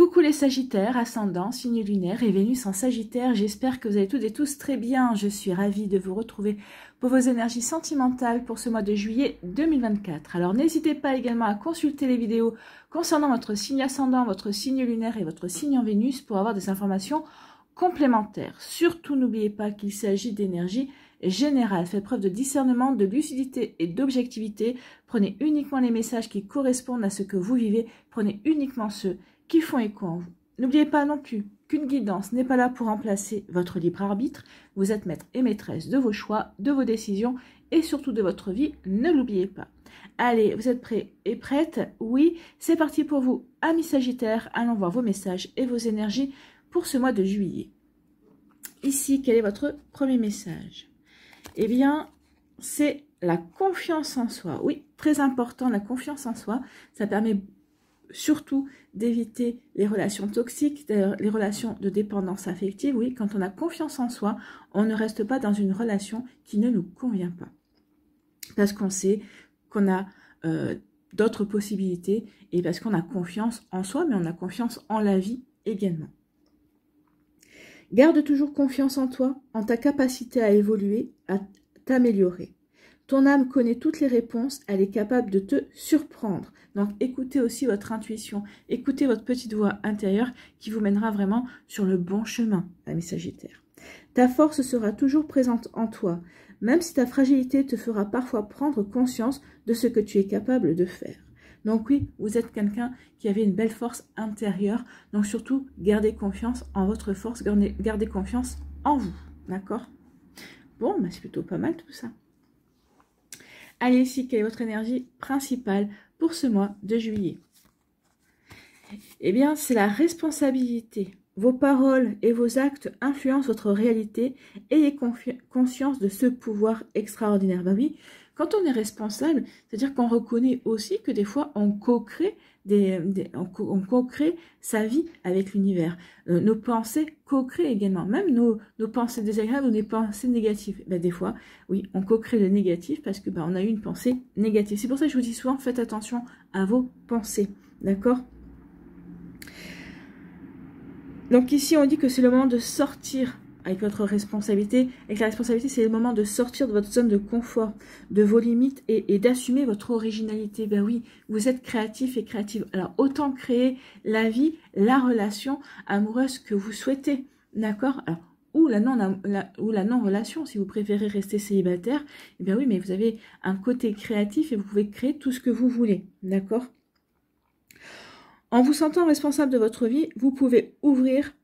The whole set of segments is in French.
Coucou les Sagittaires, ascendant, signe lunaire et Vénus en Sagittaire. J'espère que vous allez toutes et tous très bien. Je suis ravie de vous retrouver pour vos énergies sentimentales pour ce mois de juillet 2024. Alors n'hésitez pas également à consulter les vidéos concernant votre signe ascendant, votre signe lunaire et votre signe en Vénus pour avoir des informations complémentaires. Surtout n'oubliez pas qu'il s'agit d'énergie générale. Faites preuve de discernement, de lucidité et d'objectivité. Prenez uniquement les messages qui correspondent à ce que vous vivez. Prenez uniquement ceux qui font écho en vous. N'oubliez pas non plus qu'une guidance n'est pas là pour remplacer votre libre arbitre. Vous êtes maître et maîtresse de vos choix, de vos décisions et surtout de votre vie. Ne l'oubliez pas. Allez, vous êtes prêts et prêtes? Oui, c'est parti pour vous, amis Sagittaires. Allons voir vos messages et vos énergies pour ce mois de juillet. Ici, quel est votre premier message? Eh bien, c'est la confiance en soi. Oui, très important, la confiance en soi. Ça permet surtout d'éviter les relations toxiques, les relations de dépendance affective. Oui, quand on a confiance en soi, on ne reste pas dans une relation qui ne nous convient pas. Parce qu'on sait qu'on a d'autres possibilités et parce qu'on a confiance en soi, mais on a confiance en la vie également. Garde toujours confiance en toi, en ta capacité à évoluer, à t'améliorer. Ton âme connaît toutes les réponses, elle est capable de te surprendre. Donc écoutez aussi votre intuition, écoutez votre petite voix intérieure qui vous mènera vraiment sur le bon chemin, amis Sagittaires. Ta force sera toujours présente en toi, même si ta fragilité te fera parfois prendre conscience de ce que tu es capable de faire. Donc oui, vous êtes quelqu'un qui avait une belle force intérieure, donc surtout gardez confiance en votre force, gardez confiance en vous, d'accord? Bon, bah, c'est plutôt pas mal tout ça. Allez, ici, quelle est votre énergie principale pour ce mois de juillet? Eh bien, c'est la responsabilité. Vos paroles et vos actes influencent votre réalité. Ayez conscience de ce pouvoir extraordinaire. Ben oui, quand on est responsable, c'est-à-dire qu'on reconnaît aussi que des fois, on co-crée on co-crée sa vie avec l'univers. Nos pensées co-créent également, même nos pensées désagréables ou des pensées négatives. Ben, des fois, oui, on co-crée le négatif parce que on a eu une pensée négative. C'est pour ça que je vous dis souvent, faites attention à vos pensées, d'accord? Donc ici, on dit que c'est le moment de sortir avec votre responsabilité. Avec la responsabilité, c'est le moment de sortir de votre zone de confort, de vos limites et d'assumer votre originalité. Ben oui, vous êtes créatif et créative. Alors, autant créer la vie, la relation amoureuse que vous souhaitez. D'accord? Alors, ou la non-relation, si vous préférez rester célibataire. Eh bien oui, mais vous avez un côté créatif et vous pouvez créer tout ce que vous voulez. D'accord? En vous sentant responsable de votre vie, vous pouvez ouvrir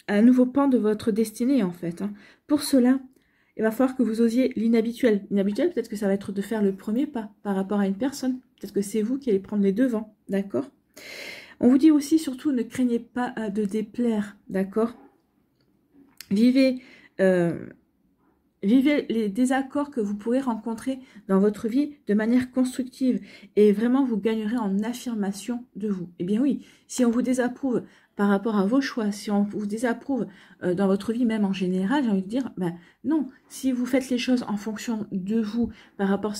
un nouveau pan de votre destinée, en fait. Pour cela, il va falloir que vous osiez l'inhabituel. L'inhabituel, peut-être que ça va être de faire le premier pas par rapport à une personne. Peut-être que c'est vous qui allez prendre les devants, d'accord? On vous dit aussi, surtout, ne craignez pas de déplaire, d'accord? Vivez les désaccords que vous pourrez rencontrer dans votre vie de manière constructive et vraiment vous gagnerez en affirmation de vous. Eh bien oui, si on vous désapprouve par rapport à vos choix, si on vous désapprouve dans votre vie même en général, j'ai envie de dire, non, si vous faites les choses en fonction de vous, par rapport,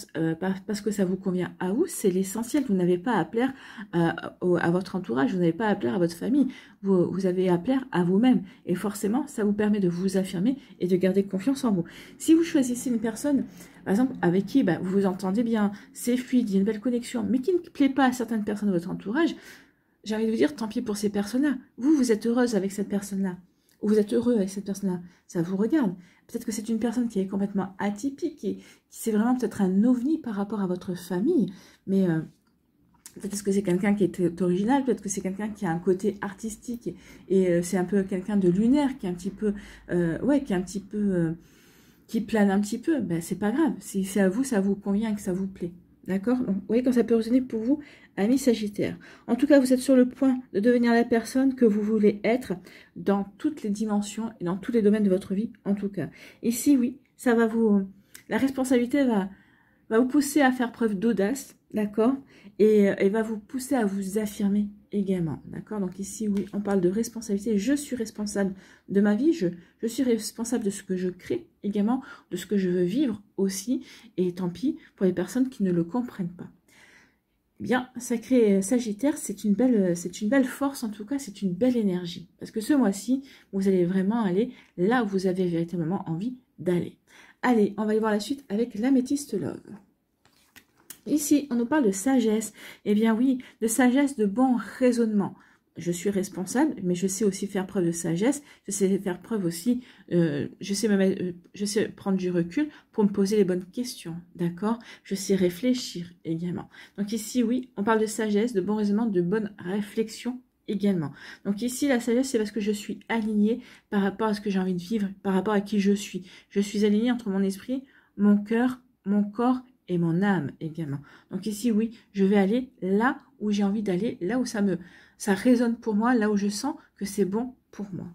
parce que ça vous convient à vous, c'est l'essentiel. Vous n'avez pas à plaire à votre entourage, vous n'avez pas à plaire à votre famille, vous avez à plaire à vous-même. Et forcément, ça vous permet de vous affirmer et de garder confiance en vous. Si vous choisissez une personne, par exemple, avec qui vous vous entendez bien, c'est fluide, il y a une belle connexion, mais qui ne plaît pas à certaines personnes de votre entourage, j'ai envie de vous dire, tant pis pour ces personnes-là. Vous êtes heureuse avec cette personne-là. Ou vous êtes heureux avec cette personne-là. Ça vous regarde. Peut-être que c'est une personne qui est complètement atypique, qui c'est vraiment peut-être un ovni par rapport à votre famille. Mais peut-être que c'est quelqu'un qui est original, peut-être que c'est quelqu'un qui a un côté artistique. Et c'est un peu quelqu'un de lunaire, qui est un petit peu... qui plane un petit peu. Ben, c'est pas grave. Si c'est à vous, ça vous convient et que ça vous plaît. D'accord? Donc, vous voyez quand ça peut résonner pour vous, amis Sagittaires. En tout cas, vous êtes sur le point de devenir la personne que vous voulez être dans toutes les dimensions et dans tous les domaines de votre vie, en tout cas. Ici, oui, ça va vous... La responsabilité va vous pousser à faire preuve d'audace, d'accord? Et va vous pousser à vous affirmer également, d'accord? Donc ici, oui, on parle de responsabilité. Je suis responsable de ma vie, je suis responsable de ce que je crée également, de ce que je veux vivre aussi. Et tant pis pour les personnes qui ne le comprennent pas. bien, sacré Sagittaire, c'est une belle force, en tout cas, c'est une belle énergie. Parce que ce mois-ci, vous allez vraiment aller là où vous avez véritablement envie d'aller. Allez, on va y voir la suite avec l'améthyste love. Ici, on nous parle de sagesse. Eh bien oui, de sagesse, de bon raisonnement. Je suis responsable, mais je sais aussi faire preuve de sagesse. Je sais faire preuve aussi, je sais prendre du recul pour me poser les bonnes questions, d'accord? Je sais réfléchir également. Donc ici, oui, on parle de sagesse, de bon raisonnement, de bonne réflexion également. Donc ici, la sagesse, c'est parce que je suis alignée par rapport à ce que j'ai envie de vivre, par rapport à qui je suis. Je suis alignée entre mon esprit, mon cœur, mon corps et mon âme également. Donc ici, oui, je vais aller là où j'ai envie d'aller, là où ça résonne pour moi, là où je sens que c'est bon pour moi.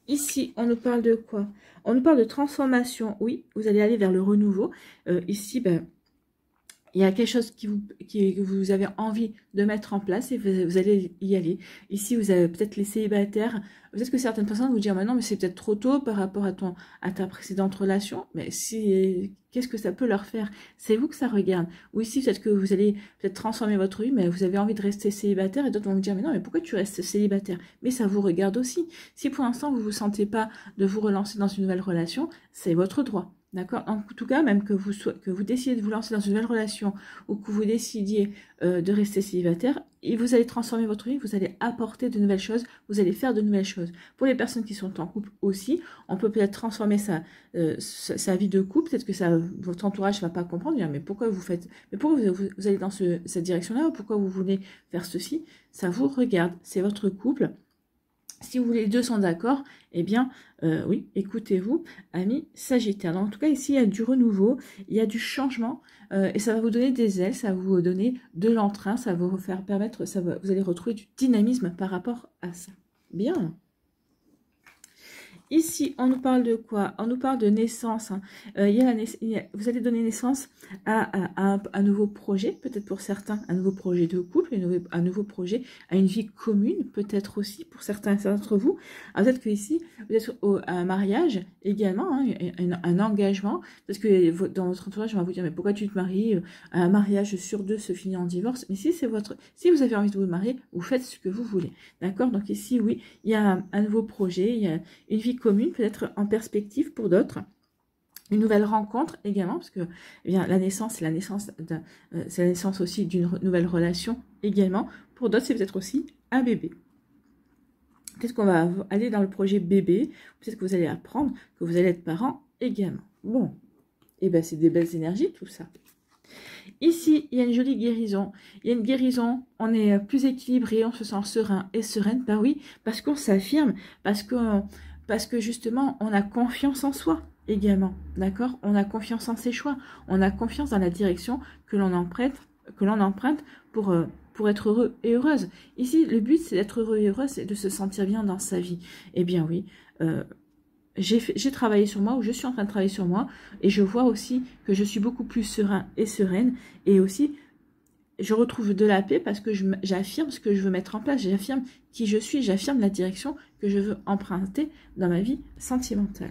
Ici, on nous parle de quoi? On nous parle de transformation. Oui, vous allez aller vers le renouveau. Ici, ben, il y a quelque chose que vous avez envie de mettre en place et vous allez y aller. Ici, vous avez peut-être les célibataires. Peut-être que certaines personnes vous diront, non, mais c'est peut-être trop tôt par rapport à ta précédente relation. Mais qu'est-ce que ça peut leur faire? C'est vous que ça regarde. Ou ici, peut-être que vous allez peut-être transformer votre vie, mais vous avez envie de rester célibataire et d'autres vont vous dire, mais non, mais pourquoi tu restes célibataire? Mais ça vous regarde aussi. Si pour l'instant, vous ne vous sentez pas de vous relancer dans une nouvelle relation, c'est votre droit. D'accord? En tout cas, même que vous décidiez de vous lancer dans une nouvelle relation ou que vous décidiez de rester célibataire, et vous allez transformer votre vie, vous allez apporter de nouvelles choses, vous allez faire de nouvelles choses. Pour les personnes qui sont en couple aussi, on peut peut-être transformer sa vie de couple, peut-être que votre entourage ne va pas comprendre, dire, mais pourquoi vous allez dans cette direction-là, ou pourquoi vous voulez faire ceci? Ça vous regarde, c'est votre couple. Si vous les deux sont d'accord, eh bien, oui, écoutez-vous, amis Sagittaire. Donc, en tout cas, ici, il y a du renouveau, il y a du changement, et ça va vous donner des ailes, ça va vous donner de l'entrain, ça va vous faire permettre, vous allez retrouver du dynamisme par rapport à ça. Bien. Ici, on nous parle de quoi? On nous parle de naissance. Hein. Vous allez donner naissance à un nouveau projet, peut-être pour certains, un nouveau projet de couple, un nouveau projet à une vie commune, peut-être aussi pour certains d'entre vous. Peut-être que ici, vous êtes à un mariage également, hein, un engagement, parce que dans votre entourage, on va vous dire, mais pourquoi tu te maries? Un mariage sur deux se finit en divorce. Mais si vous avez envie de vous marier, vous faites ce que vous voulez. D'accord? Donc ici, oui, il y a un nouveau projet, il y a une vie commune, peut-être en perspective pour d'autres. Une nouvelle rencontre également, parce que eh bien, la naissance, c'est la naissance aussi d'une nouvelle relation également. Pour d'autres, c'est peut-être aussi un bébé. Peut-être qu'on va aller dans le projet bébé, peut-être que vous allez apprendre que vous allez être parent également. Bon, et bien c'est des belles énergies tout ça. Ici, il y a une jolie guérison. Il y a une guérison, on est plus équilibré, on se sent serein et sereine. Ben oui, parce qu'on s'affirme, parce que justement, on a confiance en soi également. D'accord? On a confiance en ses choix. On a confiance dans la direction que l'on emprunte pour être heureux et heureuse. Ici, le but, c'est d'être heureux et heureuse et de se sentir bien dans sa vie. Eh bien oui, j'ai travaillé sur moi, ou je suis en train de travailler sur moi, et je vois aussi que je suis beaucoup plus serein et sereine, et aussi je retrouve de la paix parce que j'affirme ce que je veux mettre en place, j'affirme qui je suis, j'affirme la direction que je veux emprunter dans ma vie sentimentale.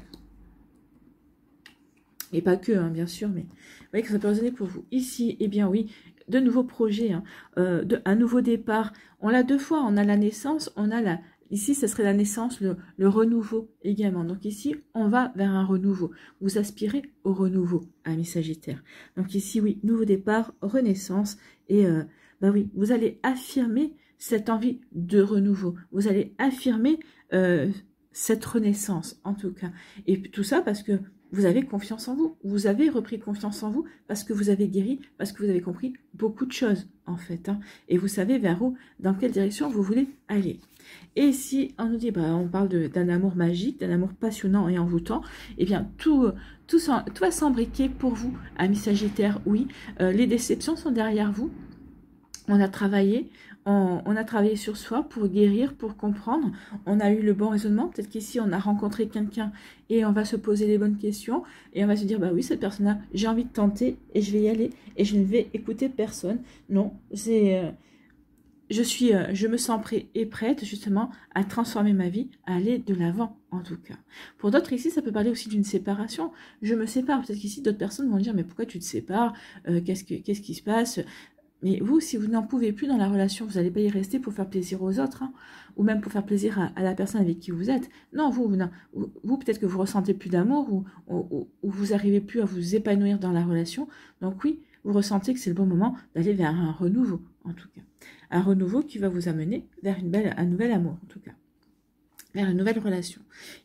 Et pas que, hein, bien sûr, mais vous voyez que ça peut résonner pour vous. Ici, eh bien oui, de nouveaux projets, hein, un nouveau départ. On l'a deux fois, on a la naissance, on a ici, ce serait la naissance, le renouveau également. Donc ici, on va vers un renouveau. Vous aspirez au renouveau, amis Sagittaire. Donc ici, oui, nouveau départ, renaissance. Et bah oui, vous allez affirmer cette envie de renouveau. Vous allez affirmer cette renaissance, en tout cas. Et tout ça parce que vous avez confiance en vous. Vous avez repris confiance en vous parce que vous avez guéri, parce que vous avez compris beaucoup de choses, en fait. Hein. Et vous savez vers où, dans quelle direction vous voulez aller. Et si on nous dit, bah, on parle d'un amour magique, d'un amour passionnant et envoûtant, eh bien, tout va s'embriquer pour vous, amis Sagittaire, oui. Les déceptions sont derrière vous. On a travaillé sur soi pour guérir, pour comprendre. On a eu le bon raisonnement. Peut-être qu'ici, on a rencontré quelqu'un et on va se poser les bonnes questions. Et on va se dire, bah oui, cette personne-là, j'ai envie de tenter et je vais y aller. Et je ne vais écouter personne. Non, je me sens prêt et prête justement à transformer ma vie, à aller de l'avant en tout cas. Pour d'autres ici, ça peut parler aussi d'une séparation. Je me sépare. Peut-être qu'ici, d'autres personnes vont dire, mais pourquoi tu te sépares? Qu'est-ce qui se passe? Mais vous, si vous n'en pouvez plus dans la relation, vous n'allez pas y rester pour faire plaisir aux autres, hein, ou même pour faire plaisir à la personne avec qui vous êtes. Non, vous peut-être que vous ressentez plus d'amour, ou vous n'arrivez plus à vous épanouir dans la relation. Donc oui, vous ressentez que c'est le bon moment d'aller vers un renouveau, en tout cas. Un renouveau qui va vous amener vers un nouvel amour, en tout cas. Vers une nouvelle relation.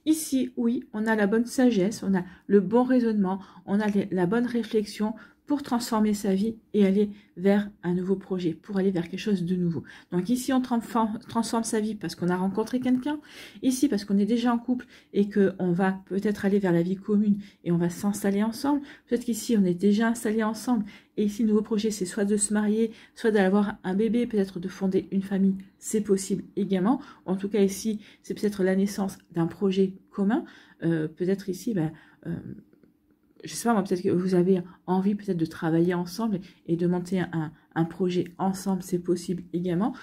Ici, oui, on a la bonne sagesse, on a le bon raisonnement, on a la bonne réflexion pour transformer sa vie et aller vers un nouveau projet, pour aller vers quelque chose de nouveau. Donc ici, on transforme sa vie parce qu'on a rencontré quelqu'un. Ici, parce qu'on est déjà en couple et qu'on va peut-être aller vers la vie commune et on va s'installer ensemble. Peut-être qu'ici, on est déjà installés ensemble. Et ici, le nouveau projet, c'est soit de se marier, soit d'avoir un bébé, peut-être de fonder une famille. C'est possible également. En tout cas, ici, c'est peut-être la naissance d'un projet commun. Peut-être ici, je sais pas moi, peut-être que vous avez envie peut-être de travailler ensemble et de monter un projet ensemble, c'est possible également.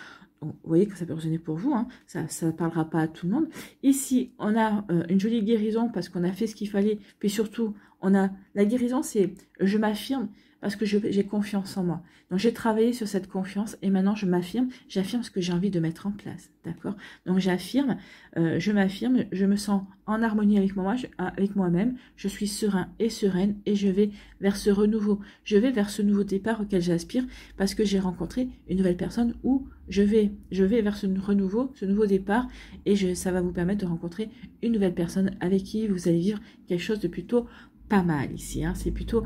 Donc, vous voyez que ça peut résonner pour vous, hein. Ça ne parlera pas à tout le monde. Ici, on a une jolie guérison parce qu'on a fait ce qu'il fallait. Puis surtout, on a la guérison, c'est je m'affirme parce que j'ai confiance en moi. Donc j'ai travaillé sur cette confiance et maintenant je m'affirme, j'affirme ce que j'ai envie de mettre en place, d'accord? Donc j'affirme, je m'affirme, je me sens en harmonie avec moi-même, je suis serein et sereine et je vais vers ce renouveau, je vais vers ce nouveau départ auquel j'aspire parce que j'ai rencontré une nouvelle personne où je vais vers ce renouveau, ce nouveau départ et ça va vous permettre de rencontrer une nouvelle personne avec qui vous allez vivre quelque chose de plutôt pas mal ici, hein. C'est plutôt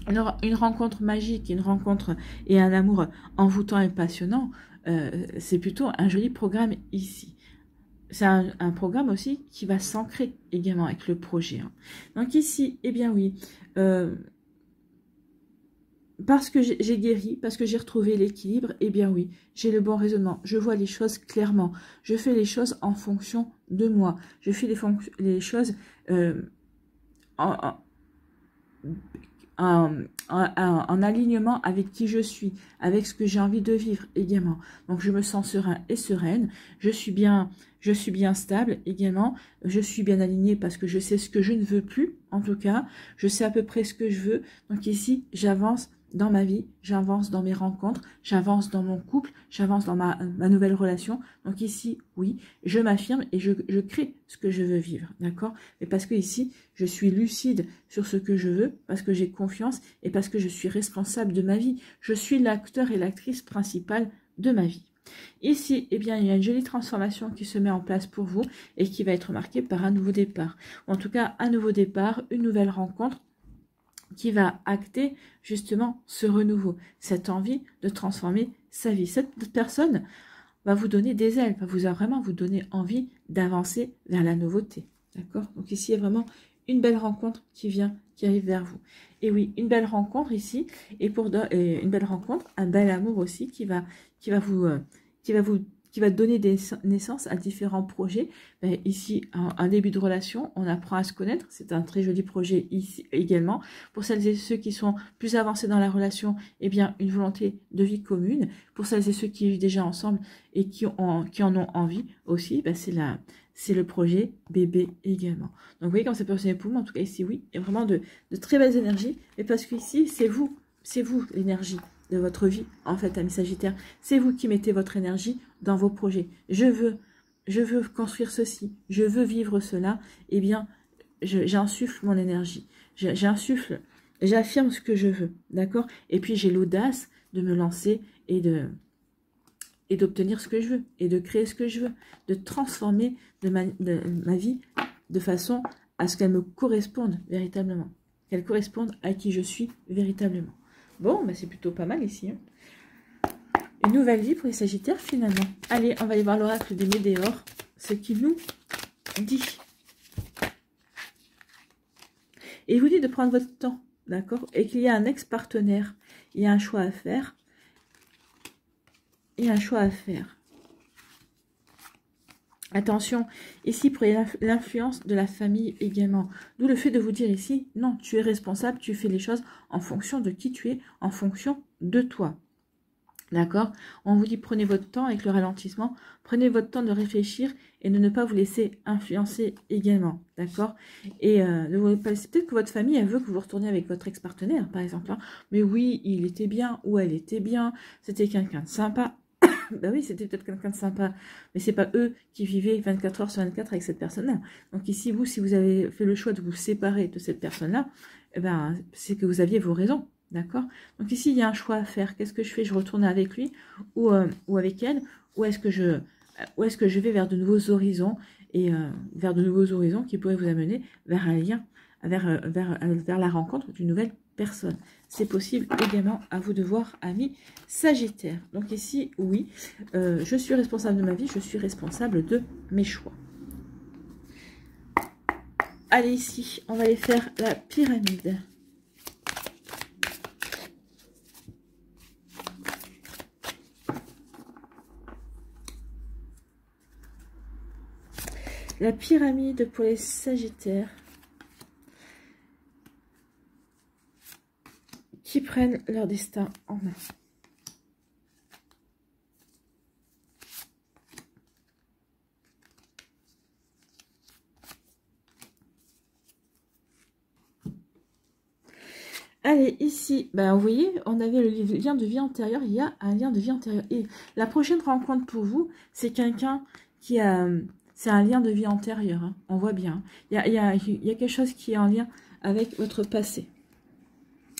une rencontre magique, une rencontre et un amour envoûtant et passionnant. C'est plutôt un joli programme ici. C'est un programme aussi qui va s'ancrer également avec le projet, hein. Donc ici, eh bien oui, parce que j'ai guéri, parce que j'ai retrouvé l'équilibre, eh bien oui, j'ai le bon raisonnement, je vois les choses clairement, je fais les choses en fonction de moi, je fais les choses en alignement avec qui je suis, avec ce que j'ai envie de vivre également. Donc je me sens serein et sereine, je suis bien stable également, je suis bien alignée parce que je sais ce que je ne veux plus, en tout cas, je sais à peu près ce que je veux. Donc ici, j'avance dans ma vie, j'avance dans mes rencontres, j'avance dans mon couple, j'avance dans ma nouvelle relation. Donc ici, oui, je m'affirme et je crée ce que je veux vivre, d'accord? Mais parce que ici, je suis lucide sur ce que je veux, parce que j'ai confiance et parce que je suis responsable de ma vie. Je suis l'acteur et l'actrice principale de ma vie. Ici, eh bien, il y a une jolie transformation qui se met en place pour vous et qui va être marquée par un nouveau départ. Ou en tout cas, un nouveau départ, une nouvelle rencontre qui va acter justement ce renouveau, cette envie de transformer sa vie. Cette personne va vous donner des ailes, va vraiment vous donner envie d'avancer vers la nouveauté. D'accord? Donc ici, il y a vraiment une belle rencontre qui arrive vers vous. Et oui, une belle rencontre ici, et une belle rencontre, un bel amour aussi qui va donner naissance à différents projets. Ici, un début de relation, on apprend à se connaître. C'est un très joli projet ici également. Pour celles et ceux qui sont plus avancés dans la relation, eh bien, une volonté de vie commune. Pour celles et ceux qui vivent déjà ensemble et qui en ont envie aussi, c'est le projet bébé également. Donc, vous voyez comme ça peut ressembler pour moi. En tout cas, ici, oui, il y a vraiment de très belles énergies. Mais parce qu'ici, c'est vous l'énergie de votre vie, en fait, amis Sagittaire. C'est vous qui mettez votre énergie dans vos projets. Je veux construire ceci, je veux vivre cela, eh bien, j'insuffle mon énergie. J'affirme ce que je veux, d'accord? Et puis, j'ai l'audace de me lancer et d'obtenir ce que je veux, et de créer ce que je veux, de transformer ma vie de façon à ce qu'elle me corresponde véritablement, qu'elle corresponde à qui je suis véritablement. Bon, c'est plutôt pas mal ici, hein. Une nouvelle vie pour les Sagittaires finalement. Allez, on va aller voir l'oracle des Médéors, ce qu'il nous dit. Et il vous dit de prendre votre temps, d'accord? Et qu'il y a un ex-partenaire, il y a un choix à faire. Il y a un choix à faire. Attention, ici, pour l'influence de la famille également. D'où le fait de vous dire ici, non, tu es responsable, tu fais les choses en fonction de qui tu es, en fonction de toi. D'accord? On vous dit prenez votre temps avec le ralentissement, prenez votre temps de réfléchir et de ne pas vous laisser influencer également. D'accord? Et c'est peut-être que votre famille, elle veut que vous retourniez avec votre ex-partenaire, par exemple. Hein. Mais oui, il était bien ou elle était bien, c'était quelqu'un de sympa. Ben oui, c'était peut-être quelqu'un de sympa, mais c'est pas eux qui vivaient 24 heures sur 24 avec cette personne-là. Donc ici, vous, si vous avez fait le choix de vous séparer de cette personne-là, eh ben, c'est que vous aviez vos raisons. D'accord? Donc ici, il y a un choix à faire. Qu'est-ce que je fais? Je retourne avec lui ou avec elle? Ou est-ce que je vais vers de nouveaux horizons et vers de nouveaux horizons qui pourraient vous amener vers un lien, vers la rencontre d'une nouvelle personne? C'est possible également, à vous de voir, amis Sagittaire. Donc ici, oui, je suis responsable de ma vie, je suis responsable de mes choix. Allez, ici, on va aller faire la pyramide. La pyramide pour les Sagittaires qui prennent leur destin en main. Allez, ici, ben, vous voyez, on avait le lien de vie antérieur, il y a un lien de vie antérieur. Et la prochaine rencontre pour vous, c'est quelqu'un qui a... C'est un lien de vie antérieur, hein, on voit bien. Il y a quelque chose qui est en lien avec votre passé.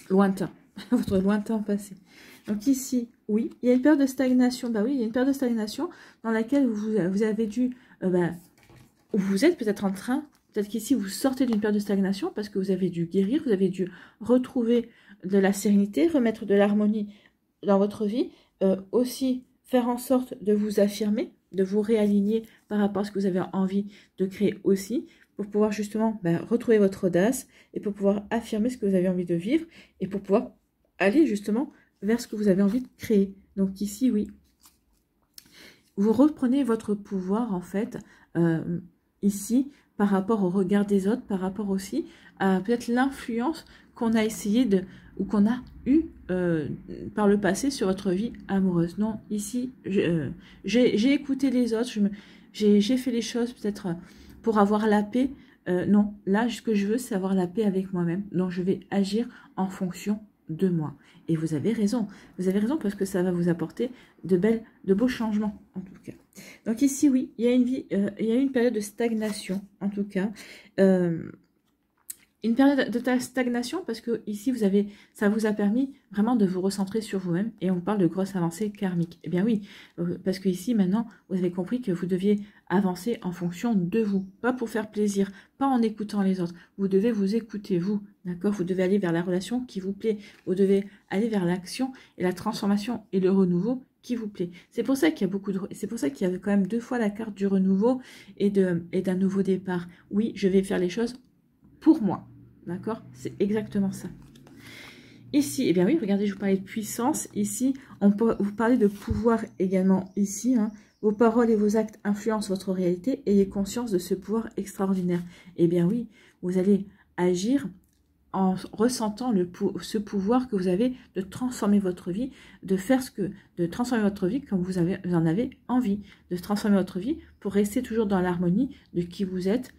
Lointain. Votre lointain passé. Donc ici, oui, il y a une période de stagnation. Bah oui, il y a une période de stagnation dans laquelle vous avez dû... vous êtes peut-être en train... Peut-être qu'ici, vous sortez d'une période de stagnation parce que vous avez dû guérir, vous avez dû retrouver de la sérénité, remettre de l'harmonie dans votre vie. Aussi, faire en sorte de vous affirmer, de vous réaligner par rapport à ce que vous avez envie de créer aussi, pour pouvoir justement retrouver votre audace et pour pouvoir affirmer ce que vous avez envie de vivre et pour pouvoir aller justement vers ce que vous avez envie de créer. Donc ici, oui, vous reprenez votre pouvoir en fait, ici, par rapport au regard des autres, par rapport aussi à peut-être l'influence qu'on a essayé de, ou qu'on a eu par le passé sur votre vie amoureuse. Non, ici, j'ai écouté les autres, j'ai fait les choses peut-être pour avoir la paix. Non, là, ce que je veux, c'est avoir la paix avec moi-même. Donc, je vais agir en fonction de moi. Et vous avez raison parce que ça va vous apporter de beaux changements, en tout cas. Donc ici, oui, il y a une période de stagnation, en tout cas. Une période de stagnation parce que ici, ça vous a permis vraiment de vous recentrer sur vous-même. Et on parle de grosses avancées karmiques. Eh bien oui, parce que ici, maintenant, vous avez compris que vous deviez avancer en fonction de vous. Pas pour faire plaisir, pas en écoutant les autres. Vous devez vous écouter, vous. D'accord? Vous devez aller vers la relation qui vous plaît. Vous devez aller vers l'action et la transformation et le renouveau qui vous plaît. C'est pour ça qu'il y a c'est pour ça qu'il y a quand même 2 fois la carte du renouveau et d'un nouveau départ. Oui, je vais faire les choses pour moi. D'accord? C'est exactement ça. Ici, eh bien oui, regardez, je vous parlais de puissance. Ici, on peut vous parler de pouvoir également ici. Hein. Vos paroles et vos actes influencent votre réalité. Ayez conscience de ce pouvoir extraordinaire. Eh bien oui, vous allez agir en ressentant ce pouvoir que vous avez de transformer votre vie, de transformer votre vie comme vous en avez envie, de transformer votre vie pour rester toujours dans l'harmonie de qui vous êtes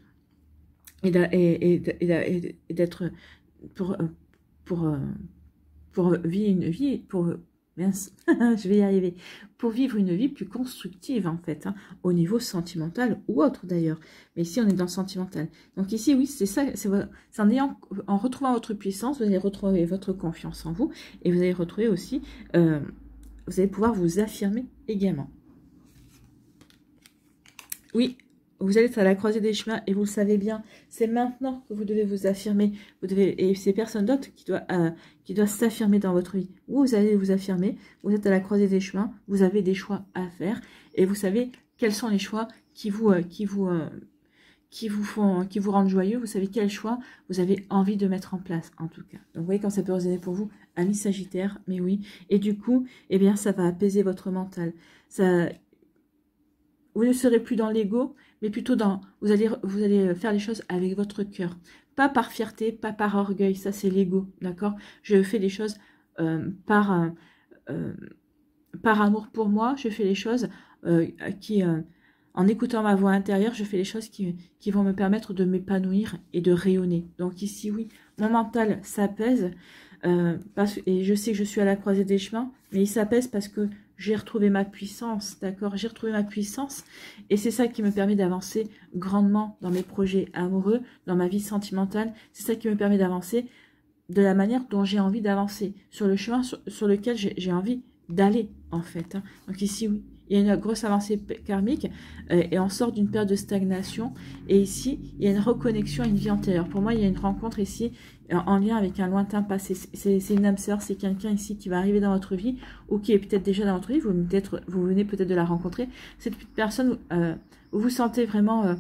et d'être pour vivre une vie, mince, je vais y arriver, pour vivre une vie plus constructive en fait, hein, au niveau sentimental ou autre d'ailleurs. Mais ici on est dans le sentimental. Donc ici oui, c'est ça, c'est en retrouvant votre puissance, vous allez retrouver votre confiance en vous et vous allez retrouver aussi, vous allez pouvoir vous affirmer également. Oui. Vous êtes à la croisée des chemins et vous le savez bien, c'est maintenant que vous devez vous affirmer. Et c'est personne d'autre qui doit s'affirmer dans votre vie. Vous allez vous affirmer, vous êtes à la croisée des chemins, vous avez des choix à faire et vous savez quels sont les choix qui vous rendent joyeux. Vous savez quels choix vous avez envie de mettre en place en tout cas. Donc vous voyez quand ça peut résonner pour vous, amis Sagittaire, mais oui. Et du coup, eh bien ça va apaiser votre mental. Vous ne serez plus dans l'ego, mais plutôt vous allez faire les choses avec votre cœur. Pas par fierté, pas par orgueil, ça c'est l'ego, d'accord? Je fais les choses par par amour pour moi, je fais les choses en écoutant ma voix intérieure, je fais les choses qui vont me permettre de m'épanouir et de rayonner. Donc ici, oui, mon mental s'apaise et je sais que je suis à la croisée des chemins, mais il s'apaise parce que j'ai retrouvé ma puissance, d'accord? J'ai retrouvé ma puissance et c'est ça qui me permet d'avancer grandement dans mes projets amoureux, dans ma vie sentimentale. C'est ça qui me permet d'avancer de la manière dont j'ai envie d'avancer, sur le chemin sur lequel j'ai envie d'aller, en fait. Hein. Donc ici, oui, il y a une grosse avancée karmique et on sort d'une période de stagnation. Et ici, il y a une reconnexion à une vie antérieure. Pour moi, il y a une rencontre ici en lien avec un lointain passé. C'est une âme sœur, c'est quelqu'un ici qui va arriver dans votre vie ou qui est peut-être déjà dans votre vie. Vous venez peut-être de la rencontrer. Cette personne, vous vous sentez vraiment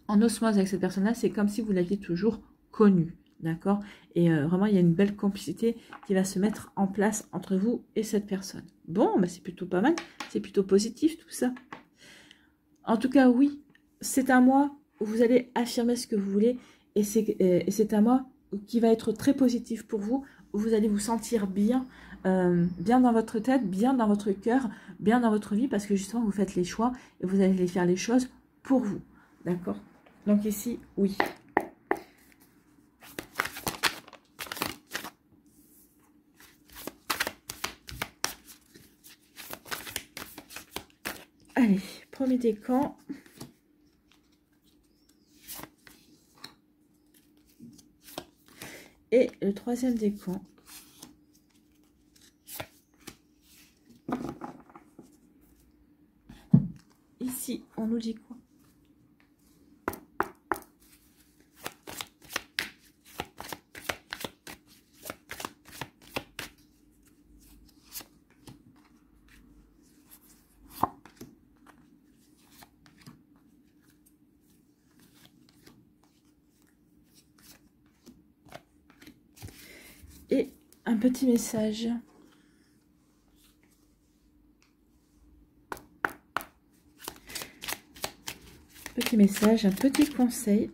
en osmose avec cette personne-là. C'est comme si vous l'aviez toujours connue. D'accord? Et vraiment, il y a une belle complicité qui va se mettre en place entre vous et cette personne. Bon, bah c'est plutôt pas mal. C'est plutôt positif tout ça. En tout cas, oui, c'est un mois où vous allez affirmer ce que vous voulez. Et c'est un mois qui va être très positif pour vous. Où vous allez vous sentir bien, bien dans votre tête, bien dans votre cœur, bien dans votre vie. Parce que justement, vous faites les choix et vous allez faire les choses pour vous. D'accord? Donc ici, oui. Allez, premier décan. Et le troisième décan. Ici, on nous dit quoi? Et un petit message. Petit message, un petit conseil.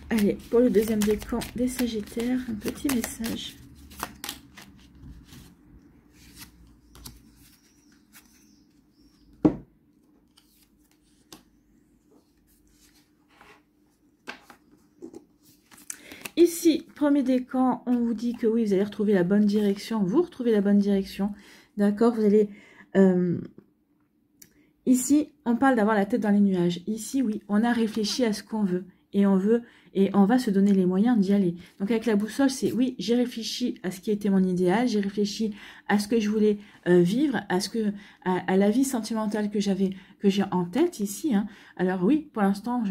Allez, pour le deuxième décan des Sagittaires, un petit message. Ici, premier décan, on vous dit que oui, vous allez retrouver la bonne direction. Vous retrouvez la bonne direction. D'accord? Vous allez... Ici, on parle d'avoir la tête dans les nuages. Ici, oui, on a réfléchi à ce qu'on veut. Et on va se donner les moyens d'y aller. Donc avec la boussole, c'est oui, j'ai réfléchi à ce qui était mon idéal, j'ai réfléchi à ce que je voulais vivre, à la vie sentimentale que j'ai en tête ici. Hein. Alors oui, pour l'instant,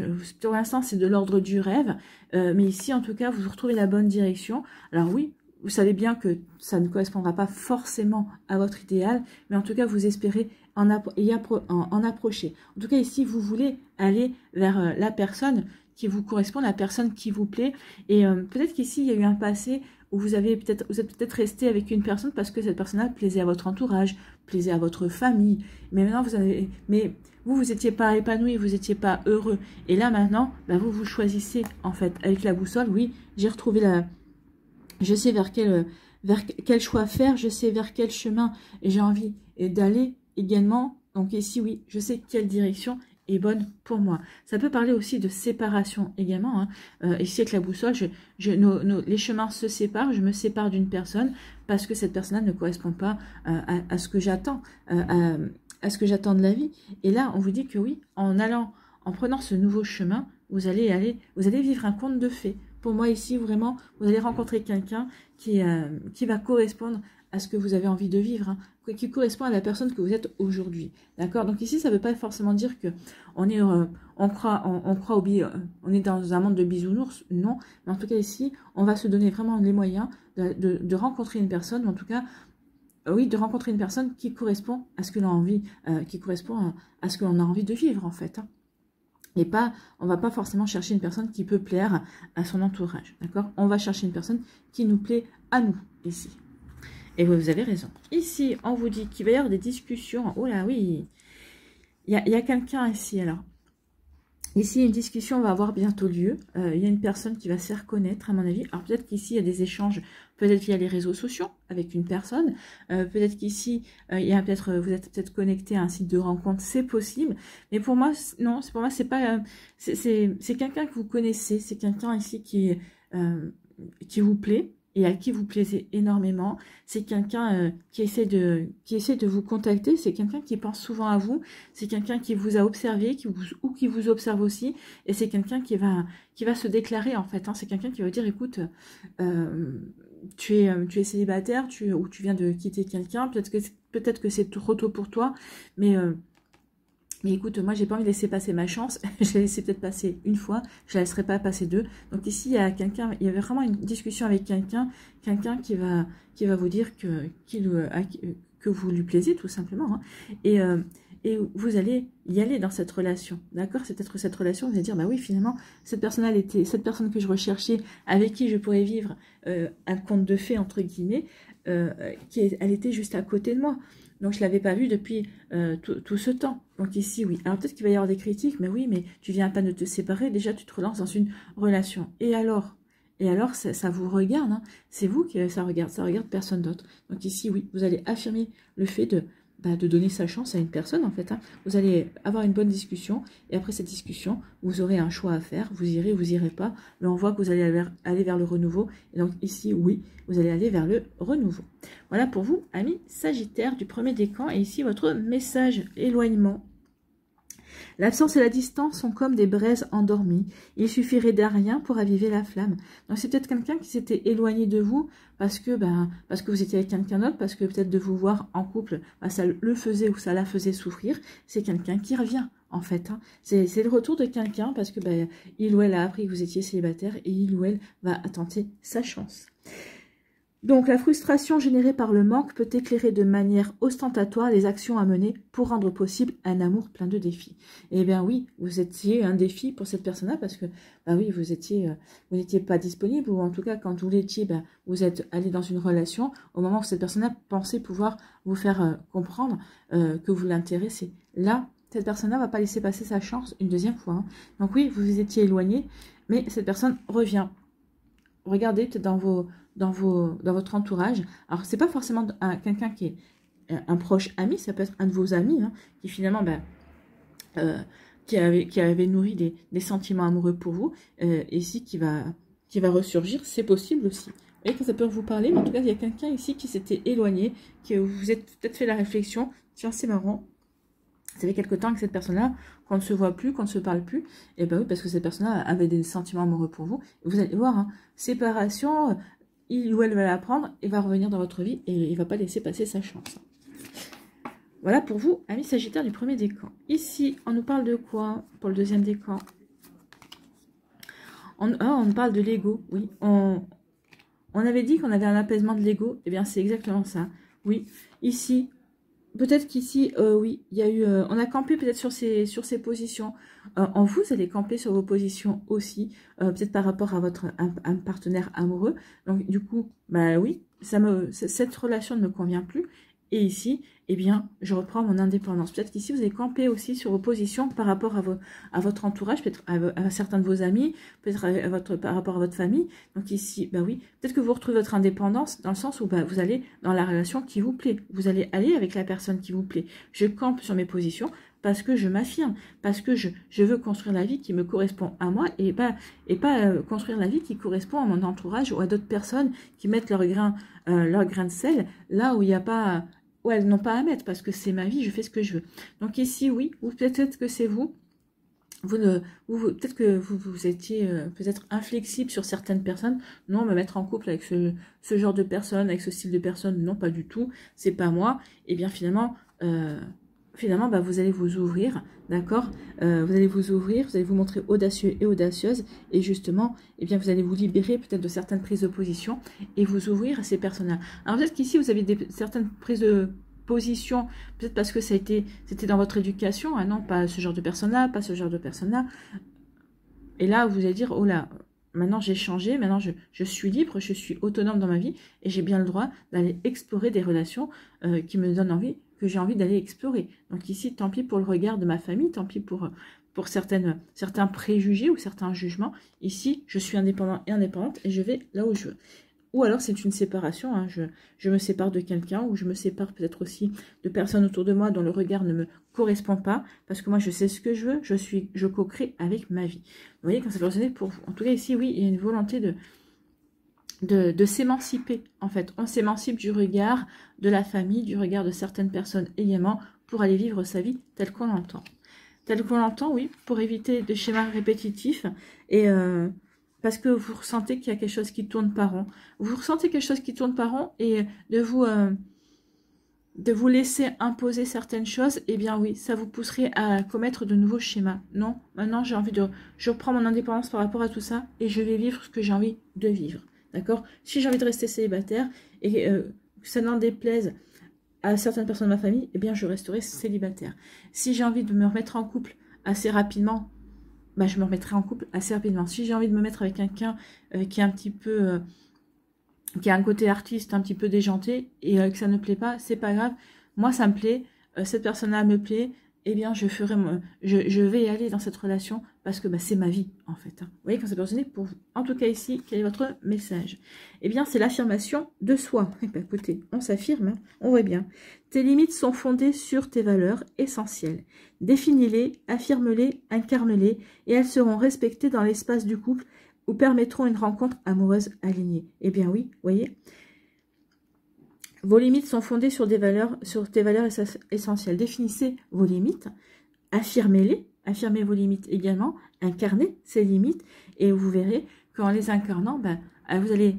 c'est de l'ordre du rêve, mais ici, en tout cas, vous retrouvez la bonne direction. Alors oui, vous savez bien que ça ne correspondra pas forcément à votre idéal, mais en tout cas, vous espérez en approcher. En tout cas, ici, vous voulez aller vers la personne qui vous correspond, la personne qui vous plaît. Et peut-être qu'ici, il y a eu un passé où vous êtes peut-être resté avec une personne parce que cette personne-là plaisait à votre entourage, plaisait à votre famille. Mais maintenant, vous n'étiez pas épanoui, vous n'étiez pas heureux. Et là, maintenant, bah, vous choisissez, en fait, avec la boussole. Oui, j'ai retrouvé je sais vers quel choix faire, je sais vers quel chemin j'ai envie d'aller également. Donc ici, oui, je sais quelle direction est bonne pour moi. Ça peut parler aussi de séparation également. Hein. Ici, avec la boussole, les chemins se séparent. Je me sépare d'une personne parce que cette personne-là ne correspond pas à ce que j'attends, à ce que j'attends de la vie. Et là, on vous dit que oui, en prenant ce nouveau chemin, vous allez vivre un conte de fées. Pour moi, ici, vraiment, vous allez rencontrer quelqu'un qui va correspondre à ce que vous avez envie de vivre, hein, qui correspond à la personne que vous êtes aujourd'hui. D'accord? Donc ici, ça ne veut pas forcément dire que on est dans un monde de bisounours, non. Mais en tout cas, ici, on va se donner vraiment les moyens de rencontrer une personne, ou en tout cas, oui, de rencontrer une personne qui correspond à ce que l'on a envie, à ce que l'on a envie de vivre, en fait. Hein. Et on va pas forcément chercher une personne qui peut plaire à son entourage, d'accord? On va chercher une personne qui nous plaît à nous, ici. Et vous avez raison. Ici, on vous dit qu'il va y avoir des discussions. Oh là, oui. Il y a quelqu'un ici, alors. Ici, une discussion va avoir bientôt lieu. Il y a une personne qui va se faire connaître, à mon avis. Alors, peut-être qu'ici, il y a des échanges, peut-être via les réseaux sociaux, avec une personne. Peut-être qu'ici, vous êtes peut-être connecté à un site de rencontre, c'est possible. Mais pour moi, non, pour moi, c'est pas... c'est quelqu'un que vous connaissez, c'est quelqu'un ici qui vous plaît et à qui vous plaisez énormément. C'est quelqu'un qui essaie de vous contacter, c'est quelqu'un qui pense souvent à vous, c'est quelqu'un qui vous a observé, ou qui vous observe aussi, et c'est quelqu'un qui va se déclarer en fait, hein. C'est quelqu'un qui va dire, écoute, tu es célibataire, ou tu viens de quitter quelqu'un, peut-être que c'est trop tôt pour toi, mais écoute, moi, j'ai pas envie de laisser passer ma chance. Je l'ai laissé peut-être passer une fois. Je la laisserai pas passer deux. Donc ici, il y avait vraiment une discussion avec quelqu'un qui va vous dire que vous lui plaisez, tout simplement, hein. Et vous allez y aller dans cette relation, d'accord? C'est peut-être cette relation, vous allez dire, bah oui, finalement, cette personne que je recherchais, avec qui je pourrais vivre un conte de fées, entre guillemets, elle était juste à côté de moi. Donc, je ne l'avais pas vue depuis tout ce temps. Donc ici, oui. Alors, peut-être qu'il va y avoir des critiques, mais oui, mais tu viens pas de te séparer. Déjà, tu te relances dans une relation. Et alors, ça vous regarde, hein. C'est vous qui ça regarde personne d'autre. Donc ici, oui, vous allez affirmer le fait de donner sa chance à une personne, en fait, hein. Vous allez avoir une bonne discussion, et après cette discussion, vous aurez un choix à faire. Vous irez pas, mais on voit que vous allez aller vers le renouveau. Et donc ici, oui, vous allez aller vers le renouveau. Voilà pour vous, amis Sagittaire du premier décan. Et ici, votre message éloignement. L'absence et la distance sont comme des braises endormies. Il suffirait d'un rien pour raviver la flamme. Donc c'est peut-être quelqu'un qui s'était éloigné de vous parce que vous étiez avec quelqu'un d'autre, parce que peut-être de vous voir en couple, ça le faisait ou ça la faisait souffrir. C'est quelqu'un qui revient, en fait, hein. C'est le retour de quelqu'un parce que il ou elle a appris que vous étiez célibataire et il ou elle va tenter sa chance. Donc, la frustration générée par le manque peut éclairer de manière ostentatoire les actions à mener pour rendre possible un amour plein de défis. Eh bien oui, vous étiez un défi pour cette personne-là parce que, oui, vous n'étiez pas disponible, ou en tout cas, quand vous l'étiez, vous êtes allé dans une relation au moment où cette personne-là pensait pouvoir vous faire comprendre que vous l'intéressez. Là, cette personne-là ne va pas laisser passer sa chance une deuxième fois, hein. Donc oui, vous vous étiez éloigné, mais cette personne revient. Regardez peut-être dans votre entourage. Alors, c'est pas forcément quelqu'un qui est un proche ami, ça peut être un de vos amis, hein, qui finalement, qui avait nourri des sentiments amoureux pour vous, ici qui va ressurgir, c'est possible aussi. Vous voyez que ça peut vous parler, mais en tout cas, il y a quelqu'un ici qui s'était éloigné, que vous êtes peut-être fait la réflexion, tiens, c'est marrant. Ça fait quelque temps que cette personne-là, qu'on ne se voit plus, qu'on ne se parle plus, et oui, parce que cette personne-là avait des sentiments amoureux pour vous. Et vous allez voir, hein, séparation, il ou elle va l'apprendre et va revenir dans votre vie et il ne va pas laisser passer sa chance. Voilà pour vous, amis Sagittaire du premier décan. Ici, on nous parle de quoi pour le deuxième décan? On nous parle de l'ego, oui. On avait dit qu'on avait un apaisement de l'ego, et bien c'est exactement ça. Oui, ici... Peut-être qu'ici, oui, il y a eu, on a campé peut-être sur ces positions. En vous allez camper sur vos positions aussi, peut-être par rapport à un partenaire amoureux. Donc du coup, oui, cette relation ne me convient plus. Et ici, eh bien, je reprends mon indépendance. Peut-être qu'ici, vous allez camper aussi sur vos positions par rapport à votre entourage, peut-être à certains de vos amis, peut-être par rapport à votre famille. Donc ici, oui, peut-être que vous retrouvez votre indépendance dans le sens où vous allez dans la relation qui vous plaît. Vous allez aller avec la personne qui vous plaît. Je campe sur mes positions parce que je m'affirme, parce que je veux construire la vie qui me correspond à moi et pas construire la vie qui correspond à mon entourage ou à d'autres personnes qui mettent leur grain de sel là où il n'y a pas... où elles n'ont pas à mettre, parce que c'est ma vie, je fais ce que je veux. Donc ici, oui, ou peut-être que c'est vous. Peut-être que vous étiez peut-être inflexible sur certaines personnes. Non, me mettre en couple avec ce genre de personnes, avec ce style de personnes, non, pas du tout. C'est pas moi. Et bien finalement, vous allez vous ouvrir, d'accord, vous allez vous ouvrir, vous allez vous montrer audacieux et audacieuse, et justement, eh bien, vous allez vous libérer peut-être de certaines prises de position et vous ouvrir à ces personnes-là. Alors peut-être qu'ici, vous avez certaines prises de position, peut-être parce que c'était dans votre éducation, hein, non, pas ce genre de personne-là, pas ce genre de personne-là. Et là, vous allez dire, oh là, maintenant j'ai changé, maintenant je suis libre, je suis autonome dans ma vie, et j'ai bien le droit d'aller explorer des relations qui me donnent envie, que j'ai envie d'aller explorer. Donc ici, tant pis pour le regard de ma famille, tant pis pour pour certains préjugés ou certains jugements. Ici, je suis indépendant et indépendante et je vais là où je veux. Ou alors c'est une séparation, hein. Je me sépare de quelqu'un ou je me sépare peut-être aussi de personnes autour de moi dont le regard ne me correspond pas parce que moi je sais ce que je veux, je co-crée avec ma vie. Vous voyez quand ça peut résonner pour vous. En tout cas ici, oui, il y a une volonté de s'émanciper en fait. On s'émancipe du regard de la famille, du regard de certaines personnes également pour aller vivre sa vie telle qu'on l'entend. Telle qu'on l'entend, oui, pour éviter des schémas répétitifs et... parce que vous ressentez qu'il y a quelque chose qui tourne par rond. Vous ressentez quelque chose qui tourne par rond et de vous laisser imposer certaines choses, eh bien oui, ça vous pousserait à commettre de nouveaux schémas. Non, maintenant j'ai envie je reprends mon indépendance par rapport à tout ça et je vais vivre ce que j'ai envie de vivre. D'accord? Si j'ai envie de rester célibataire et que ça n'en déplaise à certaines personnes de ma famille, eh bien je resterai célibataire. Si j'ai envie de me remettre en couple assez rapidement, bah, je me remettrai en couple assez rapidement. Si j'ai envie de me mettre avec quelqu'un qui est un petit peu, qui a un côté artiste un petit peu déjanté et que ça ne plaît pas, c'est pas grave. Moi, ça me plaît, cette personne-là me plaît, eh bien, je vais y aller dans cette relation parce que bah, c'est ma vie, en fait. Hein. Vous voyez, quand ça peut résonner pour vous. En tout cas, ici, quel est votre message? Eh bien, c'est l'affirmation de soi. Eh bien, écoutez, on s'affirme, hein, on voit bien. Tes limites sont fondées sur tes valeurs essentielles. Définis-les, affirme-les, incarne-les, et elles seront respectées dans l'espace du couple ou permettront une rencontre amoureuse alignée. Eh bien oui, vous voyez. Vos limites sont fondées sur tes valeurs essentielles. Définissez vos limites, affirmez-les, affirmez vos limites également, incarnez ces limites, et vous verrez qu'en les incarnant, ben, vous allez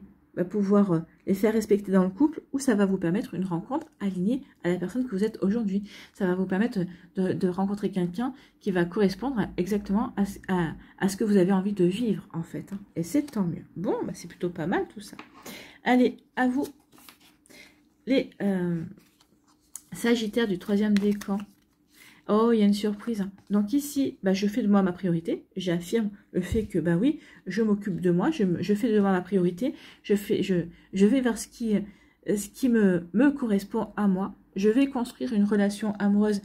pouvoir les faire respecter dans le couple, ou ça va vous permettre une rencontre alignée à la personne que vous êtes aujourd'hui. Ça va vous permettre de rencontrer quelqu'un qui va correspondre exactement à ce que vous avez envie de vivre, en fait. Hein. Et c'est tant mieux. Bon, ben, c'est plutôt pas mal tout ça. Allez, à vous. Les Sagittaires du 3e décan. Oh, il y a une surprise. Donc ici, bah, je fais de moi ma priorité. J'affirme le fait que, bah oui, je m'occupe de moi. Je fais de moi ma priorité. Je vais vers ce qui me correspond à moi. Je vais construire une relation amoureuse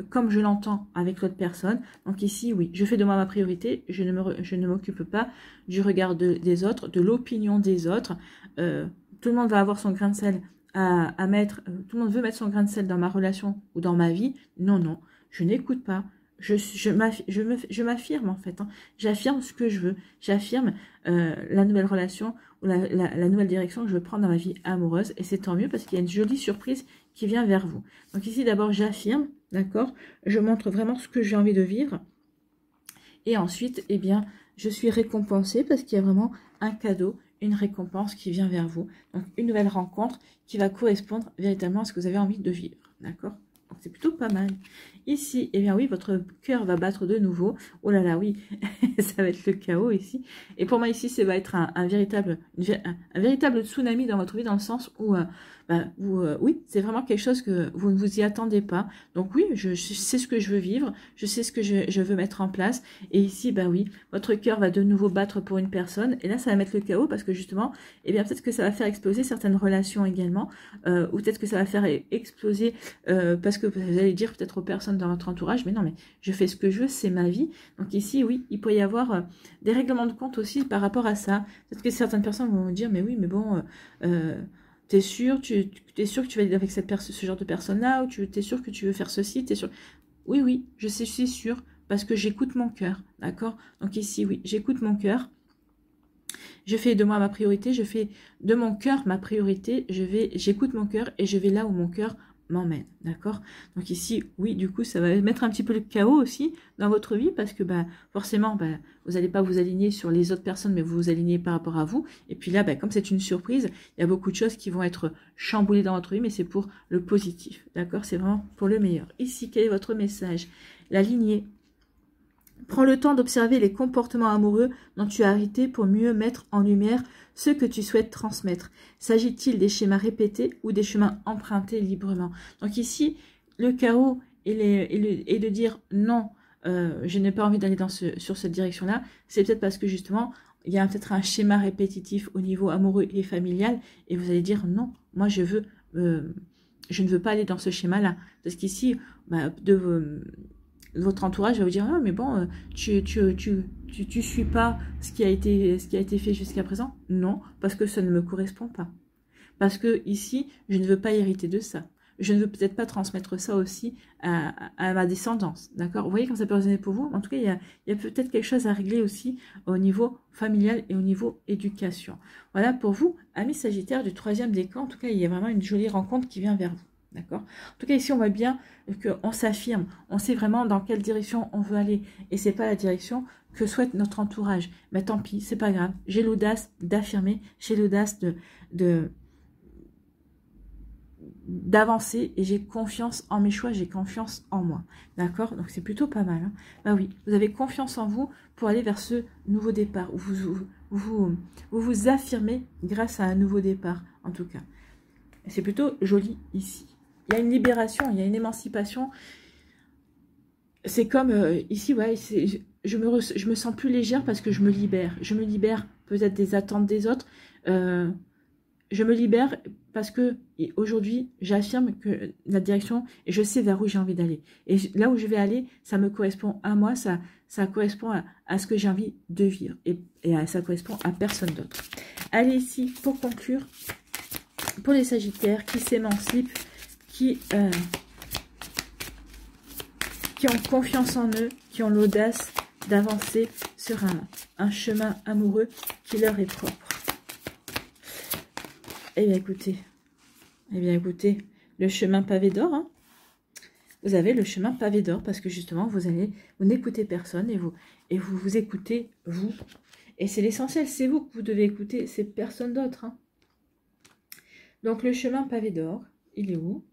comme je l'entends avec l'autre personne. Donc ici, oui, je fais de moi ma priorité. Je ne m'occupe pas du regard des autres, de l'opinion des autres. Tout le monde va avoir son grain de sel à mettre, tout le monde veut mettre son grain de sel dans ma relation ou dans ma vie. Non, non, je n'écoute pas. Je m'affirme en fait. Hein. J'affirme ce que je veux. J'affirme la nouvelle relation ou la nouvelle direction que je veux prendre dans ma vie amoureuse. Et c'est tant mieux parce qu'il y a une jolie surprise qui vient vers vous. Donc ici, d'abord, j'affirme, d'accord? Je montre vraiment ce que j'ai envie de vivre. Et ensuite, eh bien, je suis récompensée parce qu'il y a vraiment un cadeau, une récompense qui vient vers vous. Donc, une nouvelle rencontre qui va correspondre véritablement à ce que vous avez envie de vivre. D'accord? Donc, c'est plutôt pas mal. Ici, eh bien oui, votre cœur va battre de nouveau. Oh là là, oui, ça va être le chaos ici. Et pour moi, ici, ça va être un véritable tsunami dans votre vie, dans le sens où, oui, c'est vraiment quelque chose que vous ne vous y attendez pas. Donc oui, je sais ce que je veux vivre, je sais ce que je veux mettre en place. Et ici, bah oui, votre cœur va de nouveau battre pour une personne. Et là, ça va mettre le chaos parce que justement, eh bien peut-être que ça va faire exploser certaines relations également. Ou peut-être que ça va faire exploser parce que vous allez dire peut-être aux personnes dans votre entourage, mais non, mais je fais ce que je veux, c'est ma vie. Donc ici, oui, il peut y avoir des règlements de compte aussi par rapport à ça. Peut-être que certaines personnes vont vous dire, mais oui, mais bon, t'es sûr que tu vas être avec ce genre de personne-là, ou t'es sûr que tu veux faire ceci, t'es sûr. Oui, oui, je suis sûre, parce que j'écoute mon cœur, d'accord? Donc ici, oui, j'écoute mon cœur. Je fais de moi ma priorité, je fais de mon cœur ma priorité, j'écoute mon cœur et je vais là où mon cœur m'emmène, d'accord? Donc ici, oui, du coup, ça va mettre un petit peu le chaos aussi dans votre vie parce que forcément, vous n'allez pas vous aligner sur les autres personnes, mais vous vous alignez par rapport à vous. Et puis là, comme c'est une surprise, il y a beaucoup de choses qui vont être chamboulées dans votre vie, mais c'est pour le positif, d'accord? C'est vraiment pour le meilleur. Ici, quel est votre message? La lignée. Prends le temps d'observer les comportements amoureux dont tu as hérité pour mieux mettre en lumière ce que tu souhaites transmettre. S'agit-il des schémas répétés ou des chemins empruntés librement? Donc ici, le chaos et de dire non, je n'ai pas envie d'aller sur cette direction-là, c'est peut-être parce que justement, il y a peut-être un schéma répétitif au niveau amoureux et familial et vous allez dire non, moi je ne veux pas aller dans ce schéma-là. Parce qu'ici, votre entourage va vous dire, ah, mais bon, tu suis pas ce qui a été fait jusqu'à présent. Non, parce que ça ne me correspond pas. Parce que ici, je ne veux pas hériter de ça. Je ne veux peut-être pas transmettre ça aussi à ma descendance. D'accord? Vous voyez comme ça peut résonner pour vous? En tout cas, il y a peut-être quelque chose à régler aussi au niveau familial et au niveau éducation. Voilà pour vous, amis Sagittaires du 3e décan. En tout cas, il y a vraiment une jolie rencontre qui vient vers vous. D'accord? En tout cas, ici, on voit bien qu'on s'affirme. On sait vraiment dans quelle direction on veut aller. Et c'est pas la direction que souhaite notre entourage. Mais tant pis, c'est pas grave. J'ai l'audace d'affirmer. J'ai l'audace d'avancer et j'ai confiance en mes choix, j'ai confiance en moi. D'accord? Donc c'est plutôt pas mal. Hein. Bah oui, vous avez confiance en vous pour aller vers ce nouveau départ. Où vous affirmez grâce à un nouveau départ, en tout cas. C'est plutôt joli ici. Il y a une libération, il y a une émancipation. C'est comme ici, ouais, je me sens plus légère parce que je me libère. Je me libère peut-être des attentes des autres. Je me libère parce que aujourd'hui, j'affirme que la direction, et je sais vers où j'ai envie d'aller. Et là où je vais aller, ça me correspond à moi, ça correspond à ce que j'ai envie de vivre. Et ça correspond à personne d'autre. Allez, ici, pour conclure, pour les Sagittaires qui s'émancipent, qui ont confiance en eux, qui ont l'audace d'avancer sur un chemin amoureux qui leur est propre. Eh bien, écoutez, le chemin pavé d'or, hein. Vous avez le chemin pavé d'or parce que justement, vous n'écoutez personne et vous écoutez vous. Et c'est l'essentiel, c'est vous que vous devez écouter, c'est personne d'autre. Hein. Donc, le chemin pavé d'or, il est où?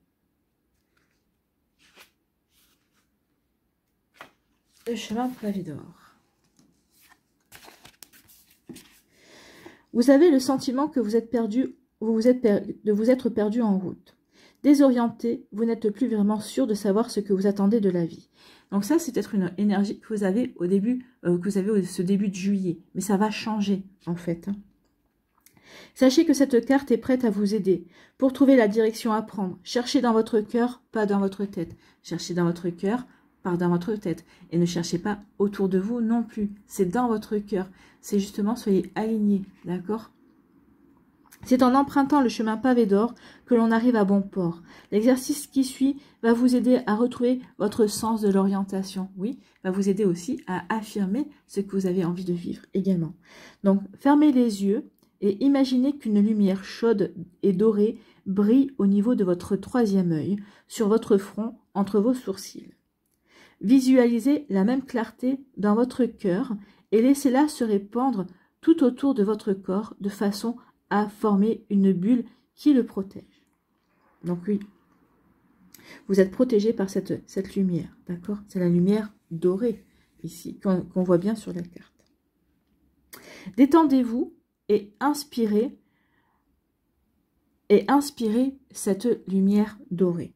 Le chemin pavé d'or. Vous avez le sentiment que vous êtes perdu, de vous être perdu en route. Désorienté, vous n'êtes plus vraiment sûr de savoir ce que vous attendez de la vie. Donc ça, c'est peut-être une énergie que vous avez au début, ce début de juillet. Mais ça va changer, en fait. Hein. Sachez que cette carte est prête à vous aider pour trouver la direction à prendre. Cherchez dans votre cœur, pas dans votre tête. Cherchez dans votre cœur, pas dans votre tête. Et ne cherchez pas autour de vous non plus. C'est dans votre cœur. C'est justement, soyez alignés, d'accord ? C'est en empruntant le chemin pavé d'or que l'on arrive à bon port. L'exercice qui suit va vous aider à retrouver votre sens de l'orientation. Oui, va vous aider aussi à affirmer ce que vous avez envie de vivre également. Donc, fermez les yeux et imaginez qu'une lumière chaude et dorée brille au niveau de votre 3e œil, sur votre front, entre vos sourcils. Visualisez la même clarté dans votre cœur et laissez-la se répandre tout autour de votre corps de façon à former une bulle qui le protège. Donc oui, vous êtes protégé par cette lumière, d'accord? C'est la lumière dorée, ici, qu'on voit bien sur la carte. Détendez-vous et inspirez cette lumière dorée.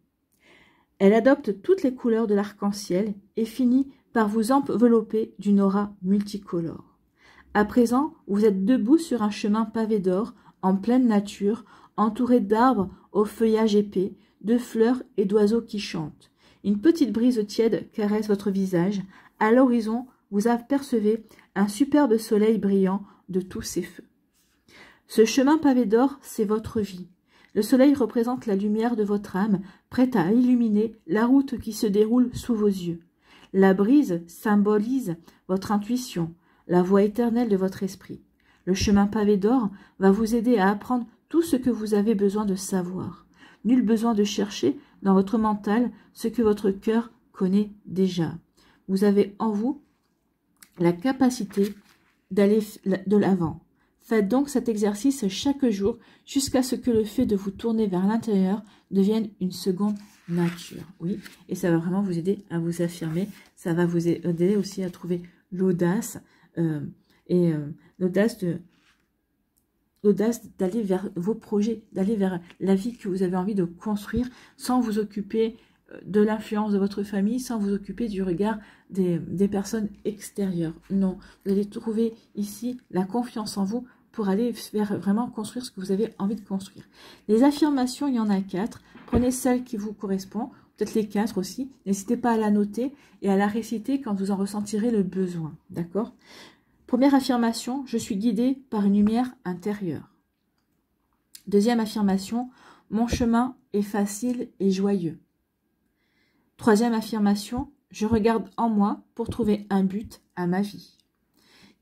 Elle adopte toutes les couleurs de l'arc-en-ciel et finit par vous envelopper d'une aura multicolore. À présent, vous êtes debout sur un chemin pavé d'or, en pleine nature, entouré d'arbres au feuillage épais, de fleurs et d'oiseaux qui chantent. Une petite brise tiède caresse votre visage. À l'horizon, vous apercevez un superbe soleil brillant de tous ses feux. Ce chemin pavé d'or, c'est votre vie. Le soleil représente la lumière de votre âme, prête à illuminer la route qui se déroule sous vos yeux. La brise symbolise votre intuition, la voix éternelle de votre esprit. Le chemin pavé d'or va vous aider à apprendre tout ce que vous avez besoin de savoir. Nul besoin de chercher dans votre mental ce que votre cœur connaît déjà. Vous avez en vous la capacité d'aller de l'avant. Faites donc cet exercice chaque jour jusqu'à ce que le fait de vous tourner vers l'intérieur devienne une seconde nature. Oui, et ça va vraiment vous aider à vous affirmer. Ça va vous aider aussi à trouver l'audace l'audace d'aller vers vos projets, d'aller vers la vie que vous avez envie de construire sans vous occuper de l'influence de votre famille, sans vous occuper du regard des personnes extérieures. Non, vous allez trouver ici la confiance en vous pour aller vers vraiment construire ce que vous avez envie de construire. Les affirmations, il y en a 4. Prenez celle qui vous correspond. peut-être les 4 aussi. N'hésitez pas à la noter et à la réciter quand vous en ressentirez le besoin, d'accord? Première affirmation, je suis guidée par une lumière intérieure. Deuxième affirmation, mon chemin est facile et joyeux. Troisième affirmation, je regarde en moi pour trouver un but à ma vie.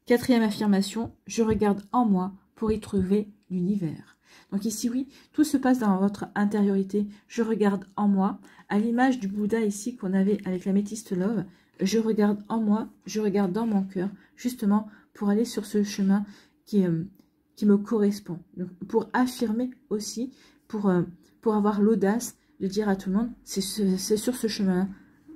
Quatrième affirmation, je regarde en moi pour y trouver l'univers. Donc ici, oui, tout se passe dans votre intériorité. Je regarde en moi, à l'image du Bouddha ici qu'on avait avec la métiste Love. Je regarde en moi, je regarde dans mon cœur, justement pour aller sur ce chemin qui me correspond. Donc, pour affirmer aussi, pour avoir l'audace de dire à tout le monde, c'est sur ce chemin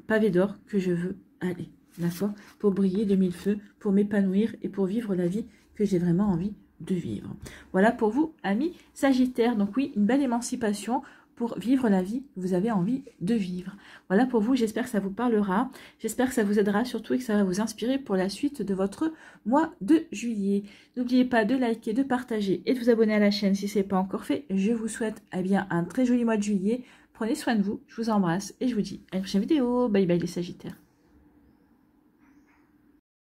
pavé d'or que je veux aller. D'accord? Pour briller de mille feux, pour m'épanouir et pour vivre la vie que j'ai vraiment envie de vivre. Voilà pour vous, amis Sagittaires. Donc oui, une belle émancipation pour vivre la vie que vous avez envie de vivre. Voilà pour vous, j'espère que ça vous parlera. J'espère que ça vous aidera surtout et que ça va vous inspirer pour la suite de votre mois de juillet. N'oubliez pas de liker, de partager et de vous abonner à la chaîne si ce n'est pas encore fait. Je vous souhaite bien un très joli mois de juillet. Prenez soin de vous, je vous embrasse et je vous dis à une prochaine vidéo. Bye bye les Sagittaires.